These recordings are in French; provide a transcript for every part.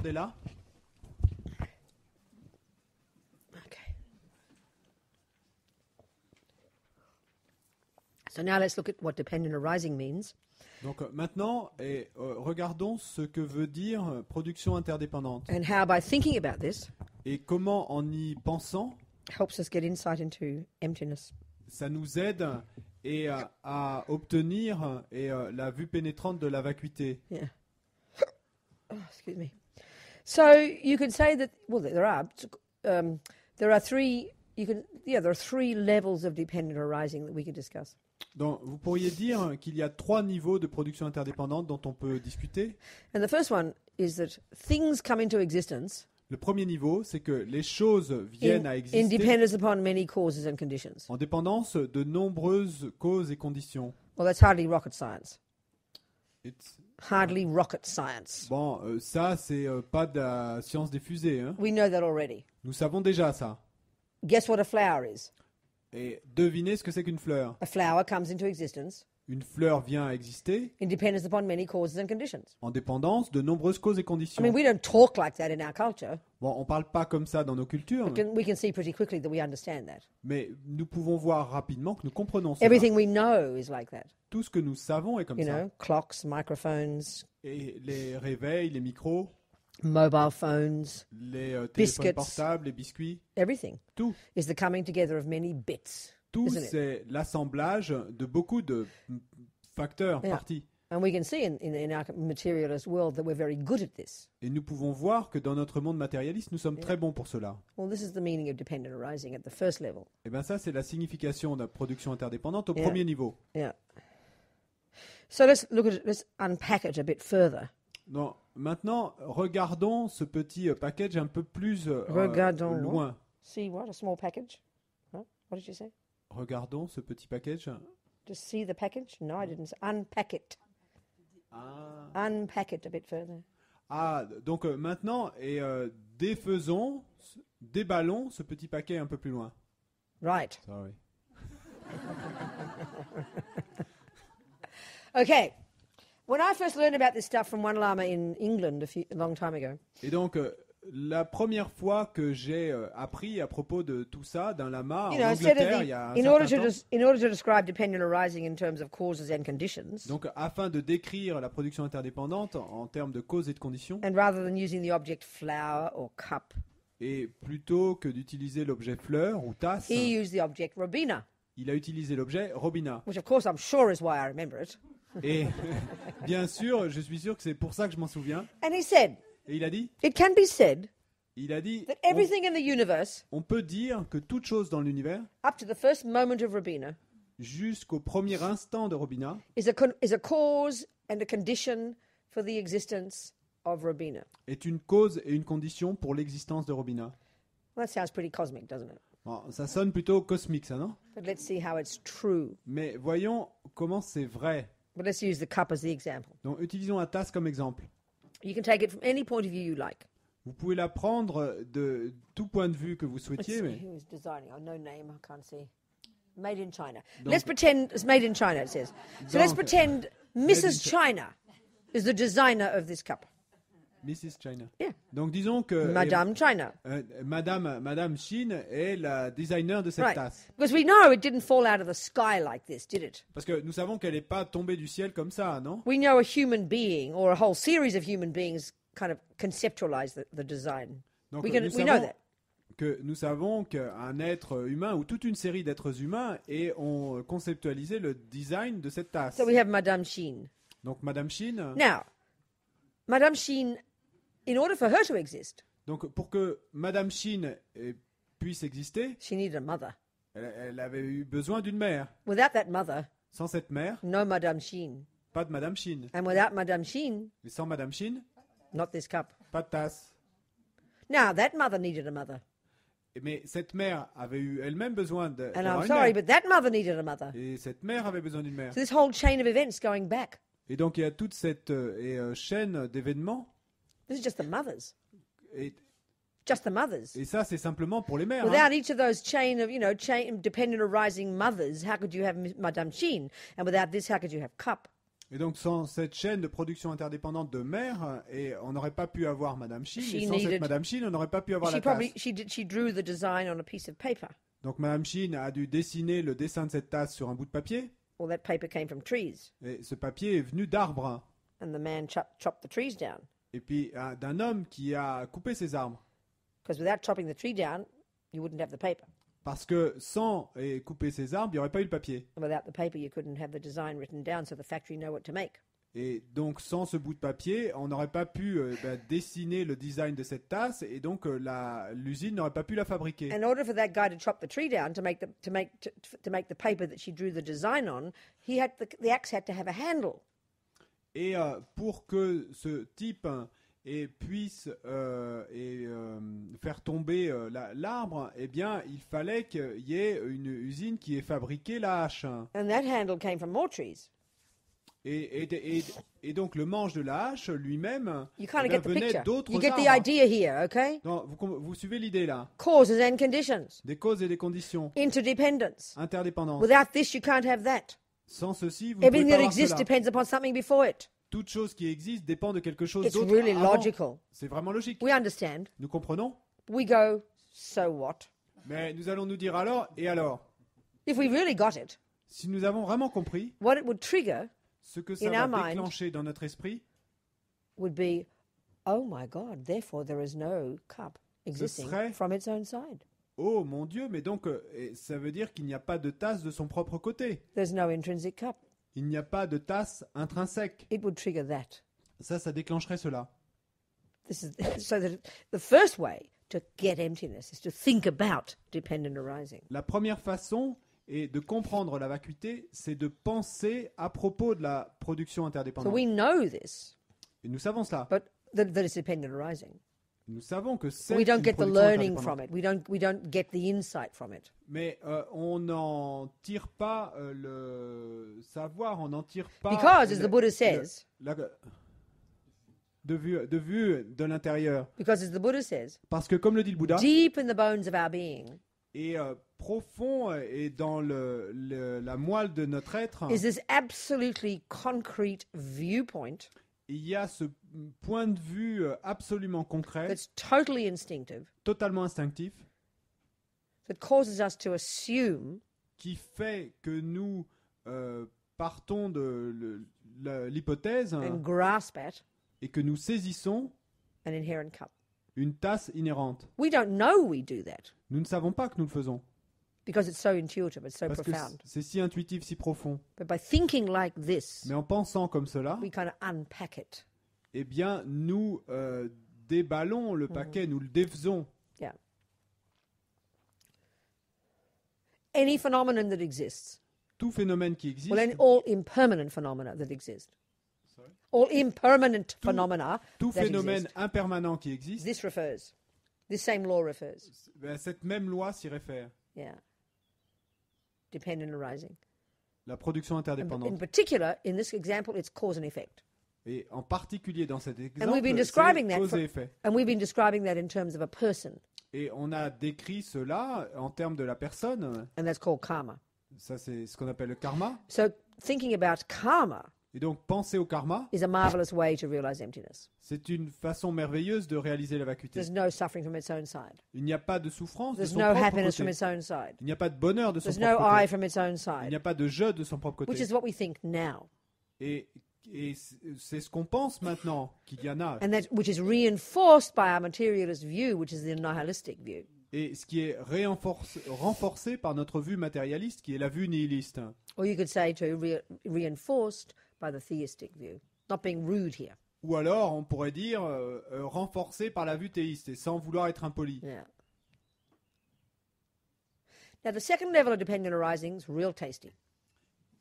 regardez là. Okay. So now let's look at what dependent arising means. Donc maintenant, regardons ce que veut dire production interdépendante. And how by thinking about this Et comment, en y pensant, helps us get insight into emptiness. ça nous aide à obtenir la vue pénétrante de la vacuité. Yeah. Oh, excuse me. So you could say that there are three levels of dependent arising that we could discuss. Donc, vous pourriez dire qu'il y a 3 niveaux de production interdépendante dont on peut discuter. And the first one is that things come into existence Le premier niveau, c'est que les choses viennent à in exister dependence upon many causes and conditions. en dépendance de nombreuses causes et conditions. Well, that's hardly rocket science. It's- Hardly rocket science. Bon, ça, c'est pas de la science des fusées. Hein. We know that already. Nous savons déjà ça. Guess what a flower is? Et devinez ce que c'est qu'une fleur. A flower comes into existence Une fleur vient à exister in dependence upon many causes and conditions. en dépendance de nombreuses causes et I conditions. mean, we don't talk like that in our culture. Bon, on parle pas comme ça dans nos cultures, We can see pretty quickly that we understand that. mais nous pouvons voir rapidement que nous comprenons cela. Everything we know is like that. Tout ce que nous savons est comme You ça. know, clocks, microphones, Et les réveils, les micros, mobile phones, les téléphones Biscuits. portables, les biscuits, everything tout. is the coming together of many bits. Tout, Isn't it? c'est l'assemblage de beaucoup de facteurs, Yeah. parties. And we can see in our materialist world that we're very good at this. Et nous pouvons voir que dans notre monde matérialiste, nous sommes très bons pour cela. Well, this is the meaning of dependent arising at the first level. Et bien ça, c'est la signification de la production interdépendante au Yeah. premier niveau. Yeah. So let's unpack it a bit further. Donc, maintenant, regardons ce petit package un peu plus Regardons. loin. See what? A small package? Huh? What did you say? Regardons ce petit package. Just see the package? No, I didn't say. Unpack it. Unpack it a bit further. Donc maintenant, déballons ce petit paquet un peu plus loin. Right. Sorry. Okay. When I first learned about this stuff from one lama in England a long time ago, Et donc, la première fois que j'ai appris à propos de tout ça d'un lama you en know, instead Angleterre, of il y a un in order certain to temps, in order to describe dependent arising in terms of causes and conditions, donc afin de décrire la production interdépendante en termes de causes et de conditions, and rather than using the object flower or cup, et plutôt que d'utiliser l'objet fleur ou tasse, he used the object robina, il a utilisé l'objet robina. which of course I'm sure is why I remember it. Et bien sûr, je suis sûr que c'est pour ça que je m'en souviens. And he said, Et il a dit, it can be said that on, everything in the universe, on peut dire que toute chose dans l'univers, up to the first moment of robina, jusqu'au premier instant de robina, is a cause and a condition for the existence of robina. est une cause et une condition pour l'existence de robina. Well, that sounds pretty cosmic, doesn't it? Bon, ça sonne plutôt cosmique, ça, non? But let's see how it's true. Mais voyons comment c'est vrai. But let's use the cup as the example. Donc, utilisons la tasse comme exemple. You can take it from any point of view you like. Vous pouvez la prendre de tout point de vue que vous Let's souhaitiez, see mais who is designing. Oh, no name, I can't see. Made in China. Donc- Let's pretend it's made in China, it says. So let's Donc- pretend Mrs. China is the designer of this cup. Mrs. China. Yeah. Donc, disons que Madame China. Madame Chine est la designer de cette Right. tasse. Because we know it didn't fall out of the sky like this, did it? Parce que nous savons qu'elle n'est pas tombée du ciel comme ça, non? We know a human being or a whole series of human beings kind of conceptualize the design. Donc, we nous know that. nous savons qu'un être humain ou toute une série d'êtres humains ont conceptualisé le design de cette tasse. So we have Madame Chine. Donc Madame Chine, Now, Madame Chine, in order for her to exist, donc pour que Madame Chine puisse exister, she needed a mother. elle avait eu besoin d'une mère. Without that mother, Sans cette mère, no Madame Chine. pas de Madame Chine. And without Madame Chine, Et sans Madame Chine, not this cup. pas de tasse. Now, that mother needed a mother. Mais cette mère avait eu elle-même besoin And d'avoir I'm une sorry, mère. but that mother needed a mother. Et cette mère avait besoin d'une mère. So this whole chain of events going back. Et donc il y a toute cette chaîne d'événements. This is just the mothers. Et, Just the mothers. et ça, c'est simplement pour les mères. hein. Without each of those chain dependent arising mothers, how could you have Madame Chine? And without this, how could you have cup? Et donc sans cette chaîne de production interdépendante de mère, et on n'aurait pas pu avoir Madame Chine, She et sans needed- cette Madame Chine, on n'aurait pas pu avoir She la probably tasse. she drew the design on a piece of paper. Donc Madame Chine a dû dessiner le dessin de cette tasse sur un bout de papier, Well, that paper came from trees, et ce papier est venu d'arbres, and the man chopped the trees down. et puis d'un homme qui a coupé ces arbres. Because without chopping the tree down, you wouldn't have the paper. Parce que sans couper ces arbres, il n'y aurait pas eu le papier. And without the paper, you couldn't have the design written down so the factory know what to make. Et donc sans ce bout de papier, on n'aurait pas pu dessiner le design de cette tasse, et donc l'usine n'aurait pas pu la fabriquer. In order for that guy to chop the tree down to make the paper that she drew the design on, the axe had to have a handle. Et pour que ce type puisse faire tomber l'arbre, eh bien, il fallait qu'il y ait une usine qui ait fabriqué la hache. And that handle came from more trees. Et donc le manche de la hache lui-même You kind of eh bien, get the venait picture. d'autres You get the arbres. idea here, okay? Non, vous suivez l'idée là. Causes and conditions. Des causes et des conditions. Interdependence. Interdépendance. Without this, you can't have that. Sans ceci, vous ne pouvez Everything pas that avoir exists cela. depends upon something before it. Toute chose qui existe dépend de quelque chose It's d'autre really avant. logical. C'est vraiment logique. We understand. Nous comprenons. We go, so what? Mais nous allons nous dire alors, et alors? If we really got it, Si nous avons vraiment compris what it would trigger ce que ça In va our mind, déclencher dans notre esprit, would be, oh my God, therefore there is no cup existing serait- from its own side. oh mon Dieu, mais donc ça veut dire qu'il n'y a pas de tasse de son propre côté. There's no intrinsic cup. Il n'y a pas de tasse intrinsèque. It would trigger that. Ça déclencherait cela. This is so that the first way to get emptiness is to think about dependent arising. La première façon est de comprendre la vacuité, c'est de penser à propos de la production So interdépendante. we know this, Et nous savons cela. but that it's dependent arising. Nous savons que c'est We don't une get the production learning interdépendante. from it. We don't get the insight from it. Mais on n'en tire pas le savoir, on n'en tire pas Because, as the Buddha says, la- de vue de l'intérieur. because as the Buddha says, Parce que comme le dit le Bouddha, deep in the bones of our being et profond et dans la moelle de notre être, is this absolutely concrete viewpoint il y a ce point de vue absolument concret, that's totally instinctive, totalement instinctif, that causes us to assume qui fait que nous partons de l'hypothèse and grasp at et que nous saisissons an inherent cup. une tasse inhérente. We don't know we do that Nous ne savons pas que nous le faisons, because it's so intuitive, it's so parce que profound. c'est si intuitif, si profond. But by thinking like this, Mais en pensant comme cela, we kind of unpack it. eh bien, nous déballons le paquet, nous le défaisons. Yeah. Any phenomenon that exists, Tout phénomène qui existe, well, all impermanent phenomena that exist, all impermanent phenomena tout that phénomène exist, impermanent qui existe, this same law refers. ben, cette même loi s'y réfère. Yeah. Dependent arising. La production In interdépendante. particular, in this example, it's cause and effect. Et en particulier dans cet And we've exemple, been describing c'est that cause for- et effet. And we've been describing that in terms of a person, Et on a décrit cela en termes de la personne. and that's called karma. Ça, c'est ce qu'on appelle le karma. So thinking about karma Et donc, penser au karma, is a marvelous way to realize emptiness. c'est une façon merveilleuse de réaliser la vacuité. There's no suffering from its own side. Il n'y a pas de souffrance de There's son no propre happiness from côté. its own side. Il n'y a pas de bonheur de son There's no propre I côté. from its own Il n'y side, a pas de je de son propre which côté. is what we think now. Et c'est ce qu'on pense maintenant qu'il y en a. And that which is reinforced by our materialist view, which is the nihilistic view. Et ce qui est renforcé par notre vue matérialiste, qui est la vue nihiliste. Or you could say too, reinforced by the theistic view. Not being rude here. Ou alors, on pourrait dire, renforcé par la vue théiste, et sans vouloir être impoli. Yeah. Now the second level of dependent arising is real tasty.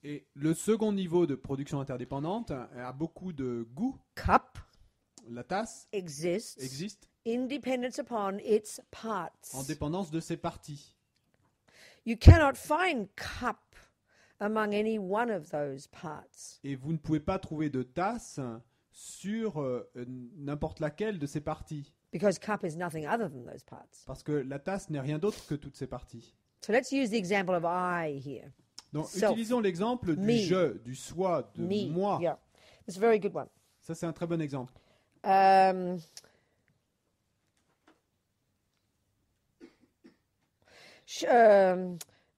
Et le second niveau de production interdépendante a beaucoup de goût. Cup La tasse exists existe in dependence upon its parts. en dépendance de ses parties. You cannot find cup among any one of those parts. Et vous ne pouvez pas trouver de tasse sur n'importe laquelle de ses parties. Because cup is nothing other than those parts. Parce que la tasse n'est rien d'autre que toutes ses parties. So let's use the example of I here. Donc, Self. utilisons l'exemple du Me. je, du soi, de Me. moi. Yeah. It's a very good one. Ça, c'est un très bon exemple.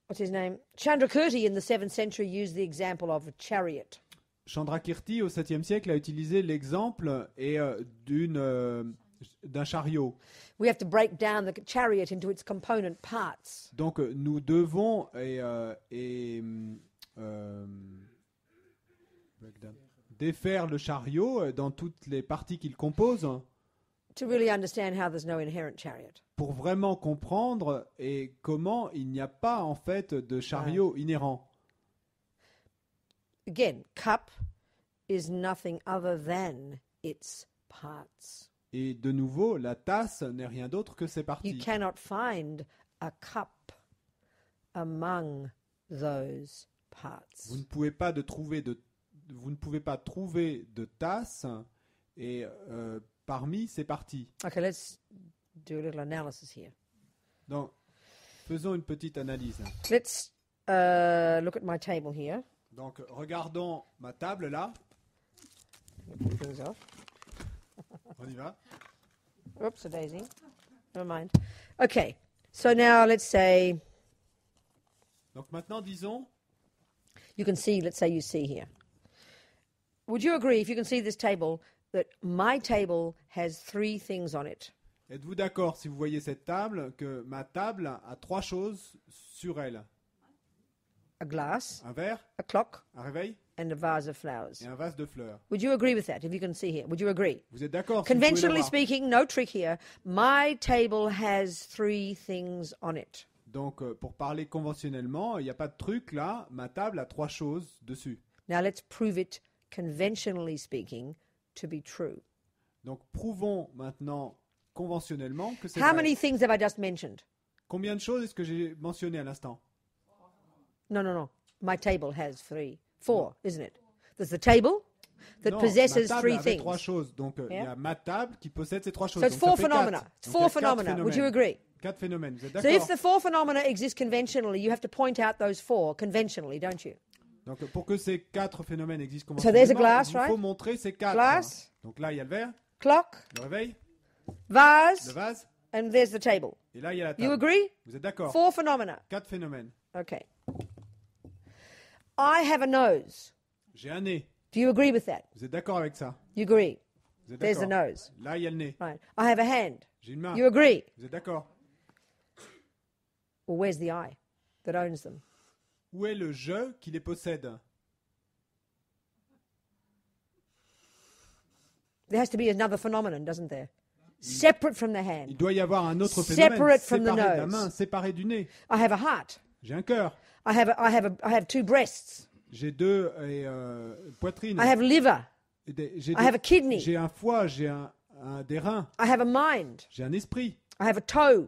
What's his name? Chandrakirti in the 7th century used the example of a chariot. Chandrakirti, au 7e siècle, a utilisé l'exemple d'un chariot. We have to break down the chariot into its component parts. Donc, nous devons défaire le chariot dans toutes les parties qu'il compose To really understand how there's no inherent chariot. pour vraiment comprendre comment il n'y a pas en fait de chariot inhérent. Again, cup is nothing other than its parts. Et de nouveau, la tasse n'est rien d'autre que ses You parties. cannot find a cup among those parts. Vous ne pouvez pas trouver de tasse et parmi ces parties. Okay, let's do a little analysis here. Donc, faisons une petite analyse. Let's look at my table here. Donc, regardons ma table là. Put things off. On y va. Oops, a daisy. Never mind. Okay, so now let's say Donc maintenant, disons, you can see, let's say you see here. Would you agree, if you can see this table, that my table has 3 things on it? êtes-vous d'accord si vous voyez cette table que ma table a 3 choses sur elle? A glass, Un verre, a clock, un réveil and a vase of flowers. et un vase de fleurs. Would you agree with that, if you can see here? Would you agree? Vous êtes d'accord si vous pouvez Conventionally l'avoir? speaking, no trick here, my table has 3 things on it. Donc, pour parler conventionnellement, il n'y a pas de truc là. Ma table a 3 choses dessus. Now let's prove it, conventionally speaking, to be true. Donc, prouvons maintenant conventionnellement que c'est How vrai. many things have I just mentioned? Combien de choses est-ce que j'ai mentionné à l'instant? No. My table has 4, isn't it? There's the table that Non, possesses ma table 3 avait things. 3 choses. Donc, il y Yeah. a ma table qui possède ces 3 choses. So it's Donc, ça 4 fait phenomena. 4. It's Donc, 4 il y a 4 phenomena. Would you agree? 4 phénomènes. Vous êtes So d'accord? if the 4 phenomena exist conventionally, you have to point out those 4 conventionally, don't you? Donc, pour que ces 4 phénomènes existent So there's a conventionnellement, glass, il vous faut right? montrer ces 4. Glass. Donc là, il y a le verre, Clock, le réveil, le vase, vase, and there's the table. et là, il y a la You table. agree? Vous êtes d'accord? 4 phenomena. 4 phénomènes. Okay. I have a nose. J'ai un nez. Do you agree with that? Vous êtes d'accord avec ça? You agree? Vous êtes There's the d'accord? nose. Là, il y a le nez. Right. I have a hand. J'ai une main. You agree? Vous êtes d'accord? Well, where's the eye that owns them? Où est le je qui les possède? There has to be another phenomenon, doesn't there? Separate from the Il hand. doit y avoir un autre phénomène Separate from the séparé de la nose. main, séparé du nez. I have a heart. J'ai un cœur. I have 2 breasts. J'ai 2 poitrines. I have liver. J'ai I have a kidney. j'ai un foie, j'ai des reins, I have a mind. j'ai un esprit, I have a toe.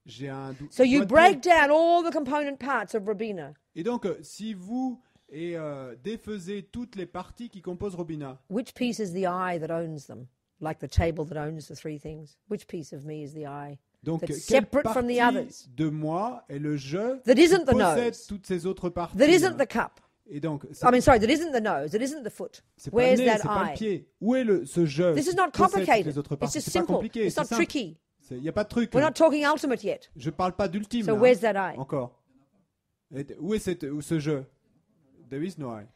j'ai un So you doigt de break pied. down all the component parts of Robina. Et donc, si vous défaisez toutes les parties qui composent Robina, Which piece is the eye that owns them? Like the table that owns the 3 things. Which piece of me is the eye? donc That's quelle separate from the partie others. de moi est le je That qui isn't the possède nose. toutes ces autres parties? That isn't the cup. Et donc, I mean, sorry, that isn't the nose. That isn't the foot. c'est pas le Where's nez, that c'est pas le eye? pied. Où est ce je This is qui not possède toutes complicated. les autres It's parties? just C'est pas simple. compliqué, It's c'est not simple. tricky. Il n'y a pas de truc. We're not talking ultimate yet. Je parle pas d'ultime. So là, where's that eye? encore. Où est ce je? There is no eye.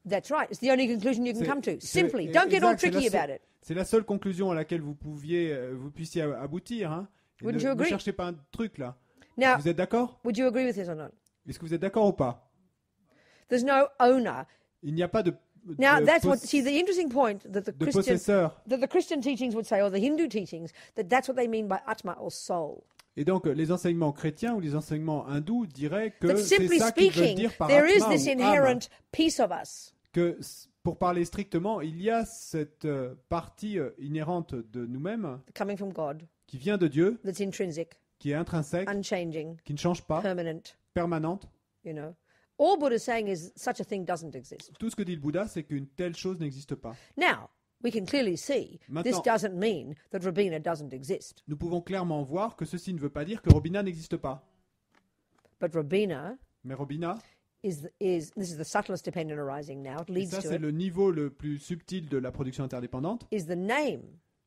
That's right. It's the only conclusion you can come to. c'est- Simply. Don't get all exact, c'est tricky la about it. C'est la seule conclusion à laquelle vous puissiez aboutir. Hein. Et Wouldn't you ne agree? cherchez pas un truc là. Now, Vous êtes d'accord? would you agree with this or not? Est-ce que vous êtes d'accord ou pas? There's no owner. Il n'y a pas de Now, that's what, see, the interesting point that the de possesseur. Christian teachings would say, or the Hindu teachings, that's what they mean by Atma or soul. Et donc les enseignements chrétiens ou les enseignements hindous diraient que That c'est simply ça qu'ils veulent speaking, dire par there is atma this ou âme. inherent piece of us Que pour parler strictement, il y a cette partie inhérente de nous-mêmes coming from God qui vient de Dieu, that's intrinsic, qui est intrinsèque, unchanging, qui ne change pas, permanent, permanente. you know. All Buddha's saying is such a thing doesn't exist. Tout ce que dit le Bouddha, c'est qu'une telle chose n'existe pas. Now, we can clearly see this Maintenant- doesn't mean that Robina doesn't exist. Nous pouvons clairement voir que ceci ne veut pas dire que Robina n'existe pas. But Robina Mais Robina this is the subtlest dependent arising now, it Et leads ça, to c'est it, le niveau le plus subtil de la production interdépendante. is the name,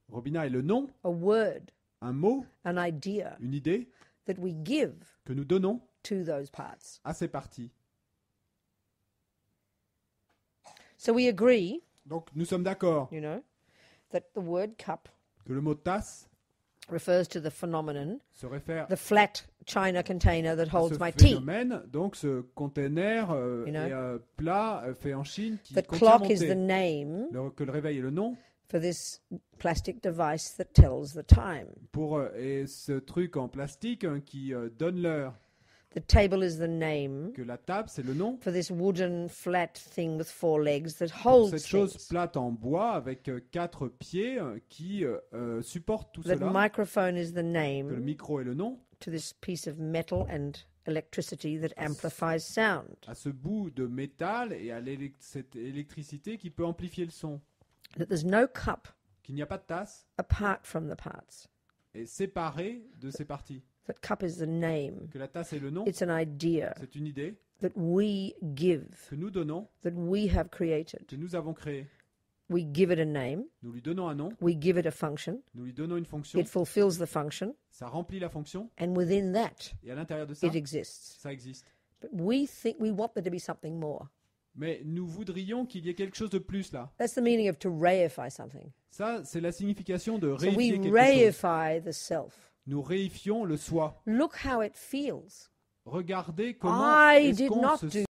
Robina est le nom, a word, un mot, an idea une idée that we give que nous donnons to those parts. à ces parties. So we agree, Donc nous sommes d'accord you know, that the word cup que le mot tasse refers to the phenomenon, se réfère the flat china container that à holds ce my tea. phénomène, donc ce container You know, plat fait en Chine qui The contient clock mon is thé. the name Que le réveil est le nom for this plastic device that tells the time. et ce truc en plastique qui donne l'heure. The table is the name Que la table c'est le nom for this wooden flat thing with 4 legs that pour holds cette chose things. plate en bois avec 4 pieds qui supporte tout That cela. microphone is the Que le name micro est le nom to this piece of metal and electricity that amplifies sound. à ce bout de métal et à cette électricité qui peut amplifier le son. That there's no cup Qu'il n'y a pas de tasse apart from the parts. et séparée de ses parties. That cup is the name. Que la tasse est le nom, It's an idea c'est une idée that we give, que nous donnons, that we have created. que nous avons créée. We give it a name. Nous lui donnons un nom, We give it a function. nous lui donnons une fonction, It fulfills the function. ça remplit la fonction And within that, et à l'intérieur de ça, it exists. ça existe. But we want there to be something more. Mais nous voudrions qu'il y ait quelque chose de plus là. That's the meaning of to reify something. Ça, c'est la signification de So we réifier quelque chose. reify the self. Nous réifions le soi. Look how it feels. Regardez comment I est-ce did qu'on not se do